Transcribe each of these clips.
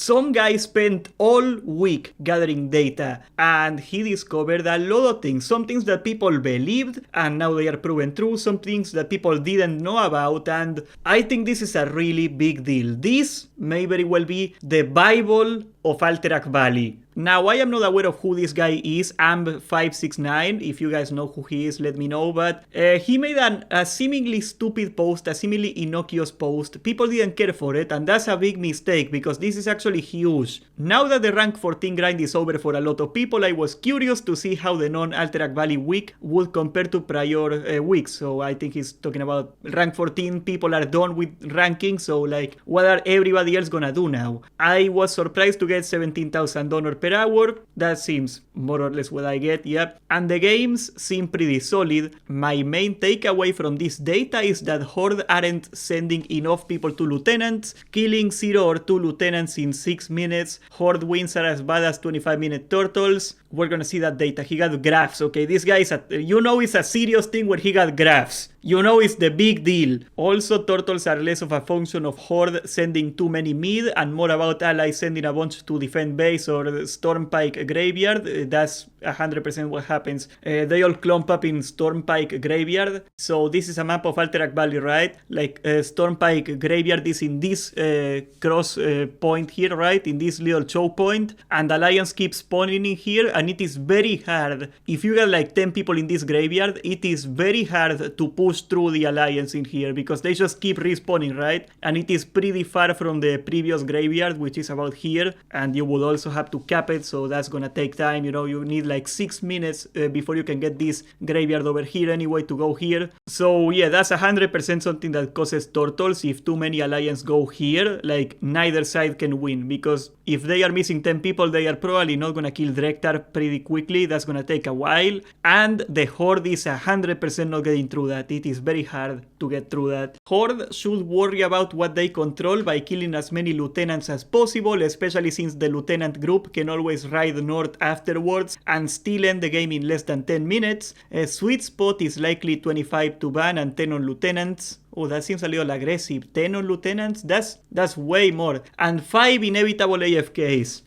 some guy spent all week gathering data and he discovered a lot of things. Some things that people believed and now they are proven true. Some things that people didn't know about, and I think this is a really big deal. This may very well be the Bible of Alterak Valley. Now, I am not aware of who this guy is, Amb569. If you guys know who he is, let me know. But he made a seemingly stupid post, a seemingly innocuous post. People didn't care for it, and that's a big mistake because this is actually huge. Now that the rank 14 grind is over for a lot of people, I was curious to see how the non-Alterak Valley week would compare to prior weeks. So I think he's talking about rank 14, people are done with ranking, so like, what are everybody else gonna do now? I was surprised to get $17,000 per hour. That seems more or less what I get, yep. And the games seem pretty solid. My main takeaway from this data is that Horde aren't sending enough people to lieutenants. Killing 0 or 2 lieutenants in 6 minutes. Horde wins are as bad as 25-minute turtles. We're gonna see that data. He got graphs, okay? This guy is you know it's a serious thing when he got graphs. You know it's the big deal. Also, turtles are less of a function of Horde sending too many mid and more about allies sending a bunch to defend base or Stormpike graveyard. That's 100% what happens. They all clump up in Stormpike graveyard. So this is a map of Alterak Valley, right? Like Stormpike graveyard is in this cross point here, right? In this little choke point. And Alliance keeps spawning in here. And it is very hard. If you got like 10 people in this graveyard, it is very hard to push through the Alliance in here because they just keep respawning, right? And it is pretty far from the previous graveyard, which is about here. And you would also have to cap it, so that's gonna take time. You know, you need like 6 minutes before you can get this graveyard over here anyway to go here. So yeah, that's 100% something that causes turtles. If too many Alliance go here, like neither side can win, because if they are missing 10 people, they are probably not gonna kill Drektar pretty quickly. That's gonna take a while, and the Horde is 100% not getting through that. It is very hard to get through that. Horde should worry about what they control by killing as many lieutenants as possible, especially since the lieutenant group can always ride north afterwards and still end the game in less than 10 minutes. A sweet spot is likely 25 to ban and 10 on lieutenants. Oh, that seems a little aggressive. 10 on lieutenants? That's way more. And 5 inevitable AFKs.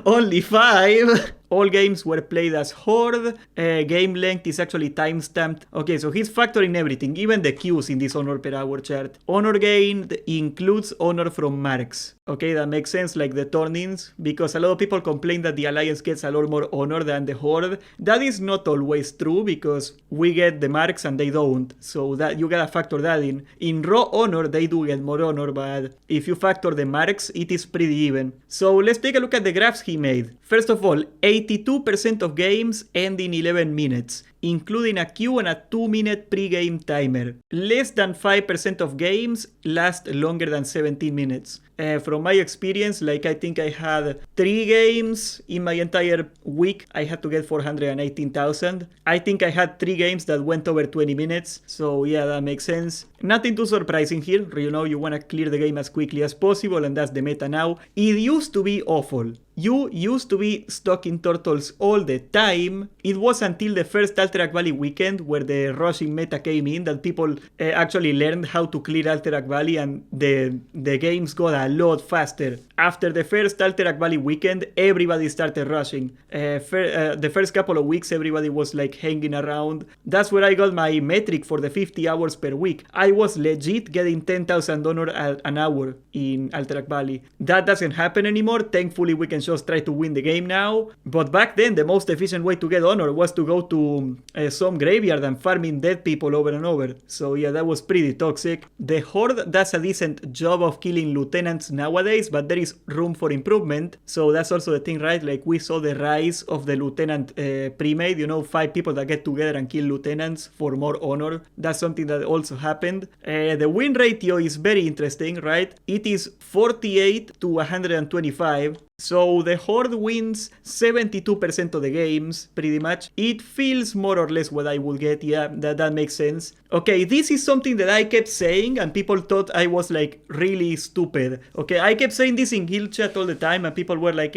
Only 5? All games were played as Horde. Game length is actually timestamped. Okay, so he's factoring everything, even the queues in this honor per hour chart. Honor gained includes honor from marks. Okay, that makes sense, like the turn-ins, because a lot of people complain that the Alliance gets a lot more honor than the Horde. That is not always true, because we get the marks and they don't. So that you gotta factor that in. In raw honor, they do get more honor, but if you factor the marks, it is pretty even. So let's take a look at the graphs he made. First of all, 82% of games end in 11 minutes, including a queue and a 2-minute pre-game timer. Less than 5% of games last longer than 17 minutes. From my experience, like I think I had 3 games in my entire week. I had to get 418,000. I think I had 3 games that went over 20 minutes. So yeah, that makes sense. Nothing too surprising here. You know, you want to clear the game as quickly as possible, and that's the meta now. It used to be awful. You used to be stuck in turtles all the time. It was until the first Alterak Valley weekend where the rushing meta came in that people actually learned how to clear Alterak Valley, and the games got a lot faster. After the first Alterak Valley weekend, everybody started rushing. The first couple of weeks, everybody was like hanging around. That's where I got my metric for the 50 hours per week. I was legit getting $10,000 an hour in Alterak Valley. That doesn't happen anymore. Thankfully, we can just try to win the game now. But back then, the most efficient way to get honor was to go to some graveyard and farming dead people over and over. So yeah, that was pretty toxic. The Horde does a decent job of killing lieutenants nowadays, but there is room for improvement. So that's also the thing, right? Like we saw the rise of the lieutenant pre-made, you know, 5 people that get together and kill lieutenants for more honor. That's something that also happened. The win ratio is very interesting, right? It is 48 to 125. So the Horde wins 72% of the games, pretty much. It feels more or less what I would get, yeah, that makes sense. Okay, this is something that I kept saying and people thought I was like really stupid. Okay, I kept saying this in guild chat all the time and people were like,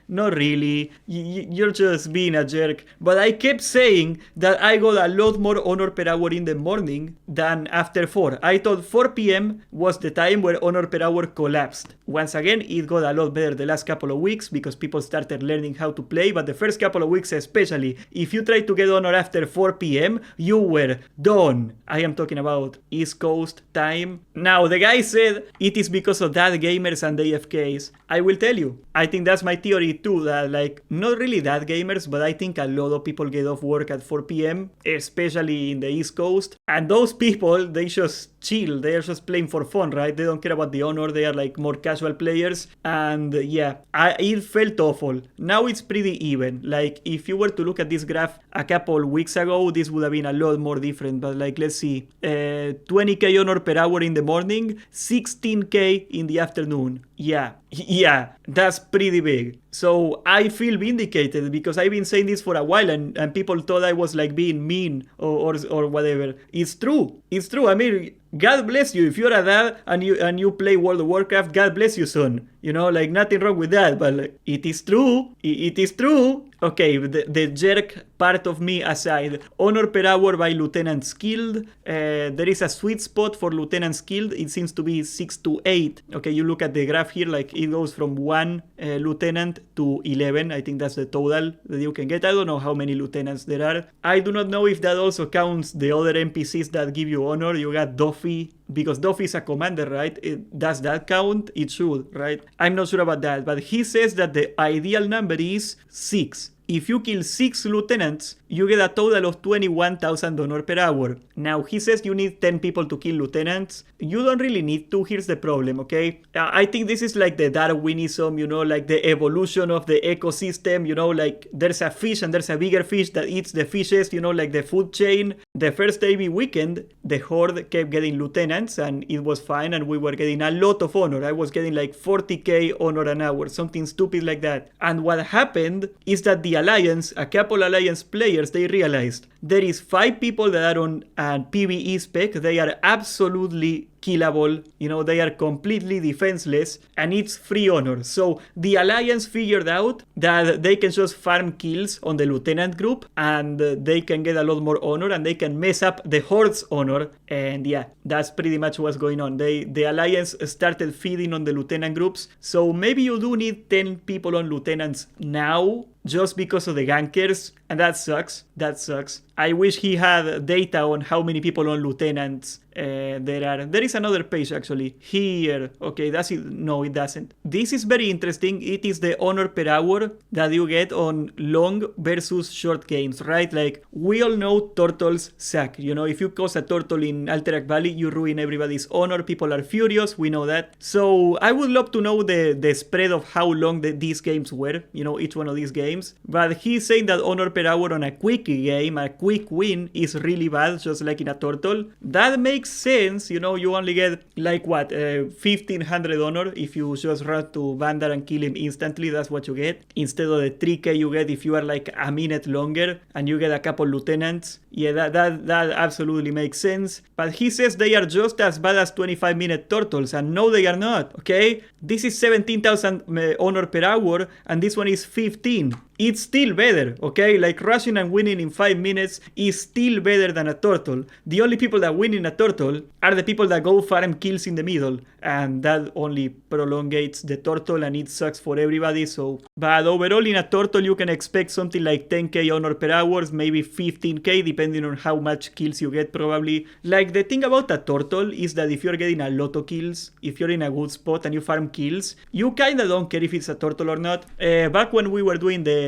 not really, you're just being a jerk. But I kept saying that I got a lot more honor per hour in the morning than after 4. I thought 4 p.m. was the time where honor per hour collapsed. Once again, it got a lot better the last couple of weeks because people started learning how to play, but the first couple of weeks especially, if you tried to get honor after 4 p.m., you were done. I am talking about East Coast time. Now, the guy said it is because of that gamers and AFKs. I will tell you, I think that's my theory too, that like, not really that gamers, but I think a lot of people get off work at 4 p.m., especially in the East Coast, and those people, they just chill, they are just playing for fun, right? They don't care about the honor, they are like more casual players, and yeah, it felt awful. Now it's pretty even. Like, if you were to look at this graph a couple weeks ago, this would have been a lot more different, but like, let's see, 20k honor per hour in the morning, 16k in the afternoon. Yeah, that's pretty big. So I feel vindicated because I've been saying this for a while and people thought I was like being mean or whatever. It's true. It's true. I mean, God bless you. If you're a dad and you play World of Warcraft, God bless you, son. You know, like nothing wrong with that, but like, it is true. It is true. Okay, the jerk part of me aside, honor per hour by Lieutenant Skilled. There is a sweet spot for Lieutenant Skilled. It seems to be 6 to 8. Okay, you look at the graph here, like it goes from 1 lieutenant to 11. I think that's the total that you can get. I don't know how many lieutenants there are. I do not know if that also counts the other NPCs that give you honor. You got Doffy, because Doffy is a commander, right? Does that count? It should, right? I'm not sure about that, but he says that the ideal number is 6. If you kill 6 lieutenants, you get a total of 21,000 honor per hour. Now, he says you need 10 people to kill lieutenants. You don't really need to. Here's the problem, okay? I think this is like the Darwinism, you know, like the evolution of the ecosystem, you know, like there's a fish and there's a bigger fish that eats the fishes, you know, like the food chain. The first AB weekend, the Horde kept getting lieutenants and it was fine and we were getting a lot of honor. I was getting like 40k honor an hour, something stupid like that. And what happened is that the Alliance, a couple Alliance players, they realized there is 5 people that are on a PvE spec. They are absolutely killable, you know, they are completely defenseless and it's free honor. So the Alliance figured out that they can just farm kills on the lieutenant group and they can get a lot more honor and they can mess up the Horde's honor, and yeah, that's pretty much what's going on. The Alliance started feeding on the lieutenant groups, so maybe you do need 10 people on lieutenants now just because of the gankers, and that sucks. I wish he had data on how many people on lieutenants there are. There is another page actually here. Okay, that's it. No, it doesn't. This is very interesting. It is the honor per hour that you get on long versus short games, right? Like, we all know turtles suck. You know, if you cause a turtle in Alterak Valley, you ruin everybody's honor. People are furious. We know that. So I would love to know the spread of how long these games were, you know, each one of these games. But he's saying that honor per hour on a quick game, a quick win, is really bad, just like in a turtle. That makes sense, you know, you only get like what, 1500 honor if you just run to Vandar and kill him instantly. That's what you get, instead of the 3k you get if you are like a minute longer and you get a couple lieutenants. Yeah, that absolutely makes sense. But he says they are just as bad as 25-minute turtles, and no, they are not, okay? This is 17,000 honor per hour and this one is 15. It's still better, okay? Like, rushing and winning in 5 minutes is still better than a turtle. The only people that win in a turtle are the people that go farm kills in the middle, and that only prolongates the turtle and it sucks for everybody. So, but overall in a turtle you can expect something like 10k honor per hour, maybe 15k depending on how much kills you get probably. Like, the thing about a turtle is that if you're getting a lot of kills, if you're in a good spot and you farm kills, you kinda don't care if it's a turtle or not. Back when we were doing the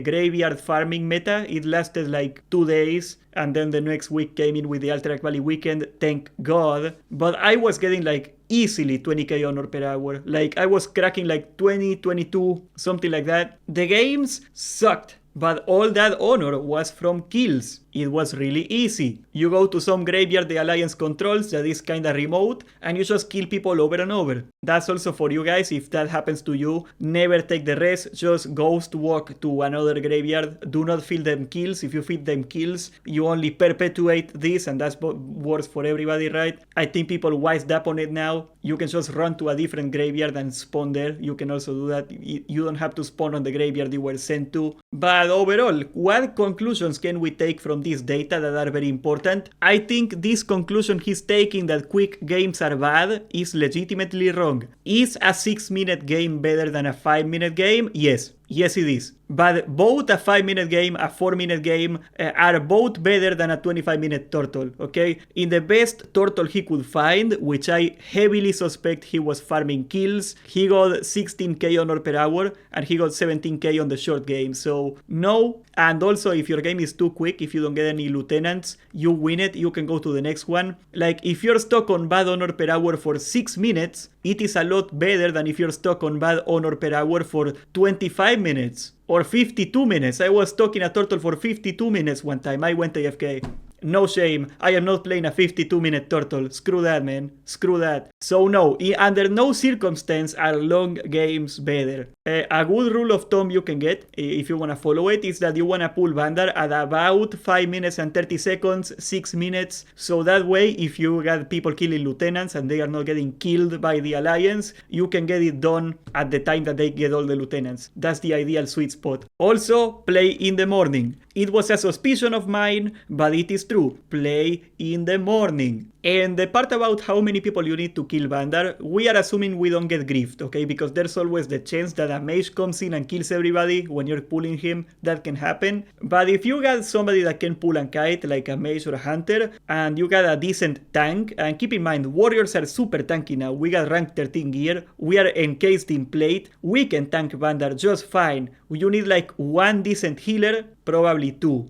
graveyard farming meta, it lasted like 2 days and then the next week came in with the Alterak Valley weekend, thank God. But I was getting like easily 20k honor per hour. Like, I was cracking like 20, 22, something like that. The games sucked, but all that honor was from kills. it was really easy. You go to some graveyard the Alliance controls that is kinda remote, and you just kill people over and over. That's also for you guys, if that happens to you, never take the rest, just ghost walk to another graveyard. Do not feed them kills. If you feed them kills, you only perpetuate this, and that's worse for everybody, right? I think people wised up on it now. You can just run to a different graveyard and spawn there. You can also do that. You don't have to spawn on the graveyard you were sent to. But overall, what conclusions can we take from this data that are very important? I think this conclusion he's taking, that quick games are bad, is legitimately wrong. Is a 6-minute game better than a 5-minute game? Yes. Yes, it is. But both a 5-minute game, a 4-minute game are both better than a 25-minute turtle, okay? In the best turtle he could find, which I heavily suspect he was farming kills, he got 16k honor per hour and he got 17k on the short game. So no. And also, if your game is too quick, if you don't get any lieutenants, you win it, you can go to the next one. Like, if you're stuck on bad honor per hour for 6 minutes, it is a lot better than if you're stuck on bad honor per hour for 25 minutes or 52 minutes. I was stuck in a turtle for 52 minutes one time. I went AFK. No shame. I am not playing a 52-minute turtle. Screw that, man. Screw that. So no, under no circumstance are long games better. A good rule of thumb you can get, if you want to follow it, is that you want to pull Vandar at about 5 minutes and 30 seconds, 6 minutes. So that way, if you got people killing lieutenants and they are not getting killed by the Alliance, you can get it done at the time that they get all the lieutenants. That's the ideal sweet spot. Also, play in the morning. It was a suspicion of mine, but it is true. Play in the morning. And the part about how many people you need to kill Vandar, we are assuming we don't get griefed, okay? Because there's always the chance that a mage comes in and kills everybody when you're pulling him. That can happen. But if you got somebody that can pull and kite, like a mage or a hunter, and you got a decent tank, and keep in mind, warriors are super tanky now. We got rank 13 gear, we are encased in plate, we can tank Vandar just fine. You need like one decent healer, probably two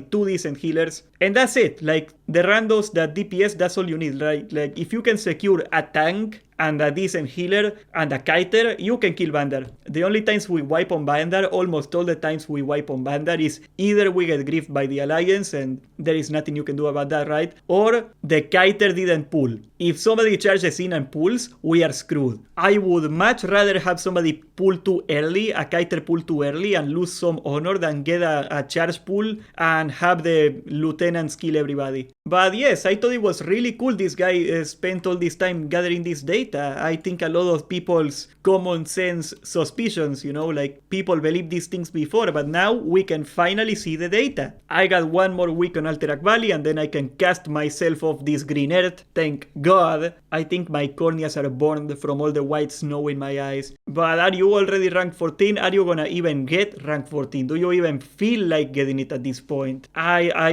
decent healers, and that's it. Like the randos, that DPS, that's all you need, right? Like if you can secure a tank and a decent healer and a kiter, you can kill Vandar. The only times we wipe on Vandar, almost all the times we wipe on Vandar, is either we get griefed by the Alliance and there is nothing you can do about that, right? Or the kiter didn't pull. If somebody charges in and pulls, we are screwed. I would much rather have somebody pull too early, a kiter pull too early and lose some honor, than get a charge pull and have the lieutenants kill everybody. But yes, I thought it was really cool this guy spent all this time gathering this data. I think a lot of people's common sense suspicions, you know, like people believe these things before, but now we can finally see the data. I got one more week on Alterak Valley and then I can cast myself off this green earth. Thank God. I think my corneas are burned from all the white snow in my eyes. But are you already rank 14? Are you gonna even get rank 14? Do you even feel like getting it at this point? I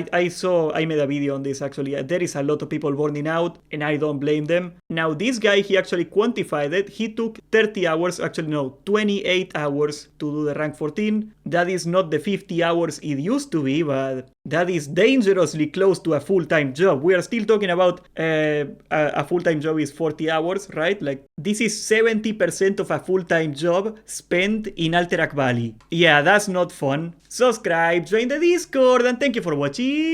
made a video on this actually. There is a lot of people burning out and I don't blame them. Now this guy, he actually quantified it. He took 30 hours, actually no, 28 hours to do the rank 14. That is not the 50 hours it used to be, but that is dangerously close to a full-time job. We are still talking about a full-time job is 40 hours, right? Like this is 70% of a full-time job spent in Alterak Valley. Yeah, that's not fun. Subscribe, join the Discord, and thank you for watching.